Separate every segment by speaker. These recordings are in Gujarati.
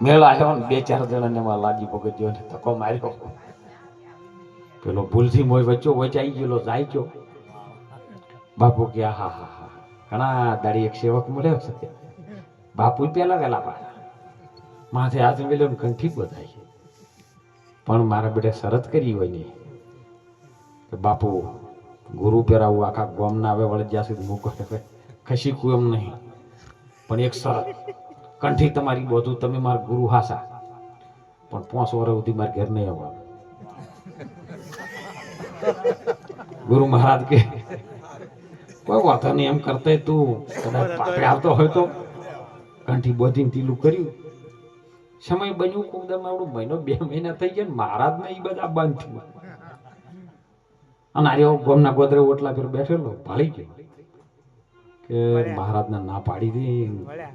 Speaker 1: મેળ આવ્યો ને 2-4 જણાને એમાં લાગી પગજ્યો ને ધક્કો માર્યો. પેલો ભૂલથી મોય વચ્ચો વચાઈ ગયેલો જાય ગયો. બાપુ કે હા હા હા ઘણા દાડી એક સેવક મળ્યો છે. બાપુ પેલા વેલા પાડ્યા માથે હાથ મેલ્યો ને કંઠી બધાય. પણ મારા બેટા શરત કરી હોય ને કે બાપુ ગુરુ પહેરાવું આખા ગોમના આવે વળે જ્યાં સુધી મૂકો ખસી કું એમ નહીં. પણ એક શરત કંઠી તમારી બધું તમે મારા ગુરુ હાસા પણ 5 વર્ષ સુધી મારા ઘેર નહીં આવવાનું. ગુરુ મહારાજ કે કોઈ વાતો નહીં એમ કરતા તું કદાચ પાપે આવતો હોય તો કંઠી બોધીને ટીલું કર્યું. સમય બન્યું કોકદમ આવડું મહિનો 2 મહિના થઈ ગયા ને મહારાજ ને એ બધા બંધ થયું. અને આર્યો ગોમના ગોદરે ઓટલા પર બેઠેલો ભાળી ગયો કે મહારાજને ના પાડી દી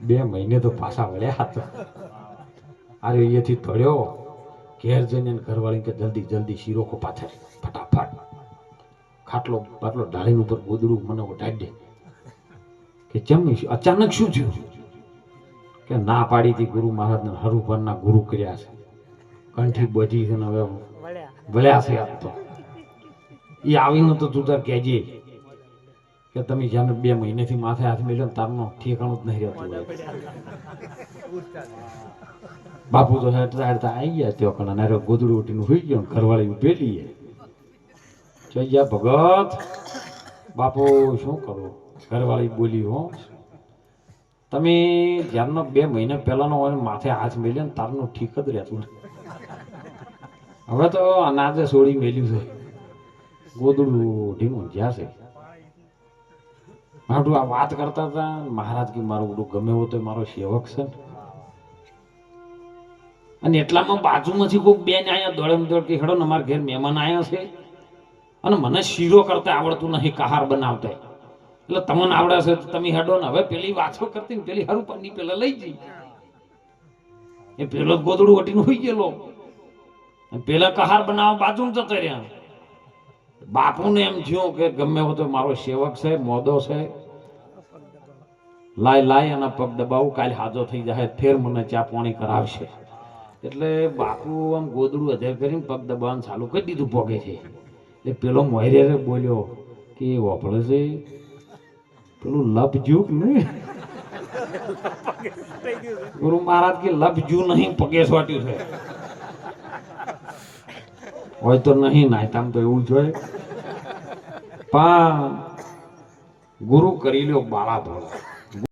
Speaker 1: 2 મહિને તો પાછા વળ્યા હતા. અરે અહીંયાથી ધોળ્યો ઘેર જઈને ઘરવાળી કે જલ્દી જલ્દી શીરોકો પાથર ફટાફટ ખાટલો બાટલો ઢાળીને ઉપર ગોદડું મને ઉઠાડી દે. કે કેમ અચાનક શું થયું? કે ના પાડી હતી ગુરુ મહારાજને હરુભરના ગુરુ કર્યા છે કંઠી બધી છે ને હવે વળ્યા છે. આપ તો એ આવીને તો તું તાર કહેજે કે તમે જ્યાં 2 મહિનેથી માથે હાથ મેલ્યો ને તારનો ઠેકાણું જ નહીં રહેતું. બાપુ તો હેઠતા હેઠતા આવી ગયા ત્યો કણા નારો ગોદડું ઉઠીને હોઈ ગયો ઘરવાળી ઉભેલી જોઈ ગયા ભગત. બાપુ શું કરો? ઘરવાળી બોલી હો તમે જ્યારનો 2 મહિના પહેલાનો હોય માથે હાથ મેલ્યો ને તારનું ઠીક જ રહેતું. હવે તો અનાજે છોડી મેલ્યું છે ગોદડું ઢીંગું જ્યાં છે. મારું આ વાત કરતા હતા મહારાજ કે મારું બધું ગમે એવું તો મારો સેવક છે અને એટલામાં બાજુમાંથી કોઈ બેન આયા દોડમ દોડ કે હેડો ને અમારા ઘેર મહેમાન આવ્યા છે અને મને શીરો કરતા આવડતું નહીં કહાર બનાવતા એટલે તમને આવડે છે તમે હેડો ને. હવે પેલી વાતો કરતી ને પેલી હરું પરની પેલા લઈ જઈ એ પેલો ગોદડું વટીને હોઈ ગયેલો પેલા કહાર બનાવવા બાજુ જતા રહ્યા. બાપુને એમ થયું કે ગમે એવો તો મારો સેવક છે મોદો છે લાય એના પગ દબાવું કાલે હાજો થઈ જાય ફેર મને ચા પાણી કરાવશે. એટલે બાપુ આમ ગોદડું અધેર કરીને પગ દબાવવાનું ચાલુ કરી દીધું પોગે છે. એટલે પેલો મોયરે બોલ્યો કે વાપરે છે પેલું લપજુક નહીં. ગુરુ મહારાજ કે લપજુ નહીં પગે સોટ્યું છે હોય તો નહીં નાયતામ તો એવું જોઈએ. પણ ગુરુ કરી લ્યો બાળા ભોળા